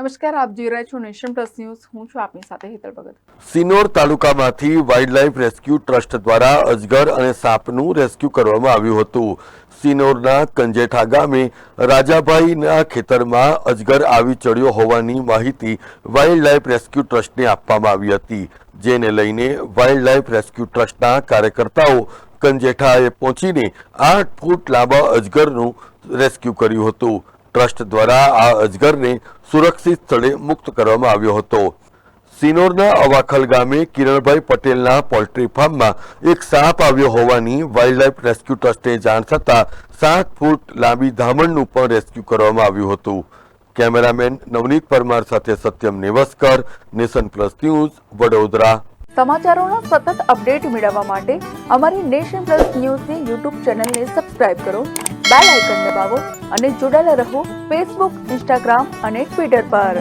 નમસ્કાર, આપ જોઈ રહ્યા છો નેશન પ્લસ ન્યૂઝ. હું છું આપની સાથે હેતલ ભગત. સિનોર તાલુકામાંથી વાઇલ્ડલાઇફ રેસ્ક્યુ ટ્રસ્ટ દ્વારા અજગર અને સાપનું રેસ્ક્યુ કરવામાં આવ્યું હતું. સિનોરના કંજેઠા ગામે રાજાભાઈના ખેતરમાં અજગર આવી ચડ્યો હોવાની માહિતી વાઇલ્ડલાઇફ રેસ્ક્યુ ટ્રસ્ટને આપવામાં આવી હતી, જેને લઈને વાઇલ્ડલાઇફ રેસ્ક્યુ ટ્રસ્ટના કાર્યકર્તાઓ કંજેઠાએ પહોંચીને 8 ફૂટ લાંબા અજગરનું રેસ્ક્યુ કર્યું હતું. ટ્રસ્ટ દ્વારા આ અજગરને સુરક્ષિત સ્થળે મુક્ત કરવામાં આવ્યો હતો. સિનોરના અવાખલ ગામે કિરણભાઈ પટેલના પોલ્ટ્રી ફાર્મમાં એક સાપ આવ્યો હોવાની વાઇલ્ડલાઇફ રેસ્ક્યુ ટ્રસ્ટને જાણ થતાં 7 ફૂટ લાંબી ધામણનું પણ રેસ્ક્યુ કરવામાં આવ્યું હતું. કેમેરામેન નવનીત પરમાર સાથે Satyam Nevaskar, nation plus news, Vadodara. સમાચારોના સતત અપડેટ મેળવવા માટે અમારી નેશન પ્લસ ન્યૂઝની યુટ્યુબ ચેનલને સબસ્ક્રાઇબ કરો, બેલ આઇકન દબાવો અને જોડાયેલા રહો ફેસબુક, ઇન્સ્ટાગ્રામ અને ટ્વિટર પર.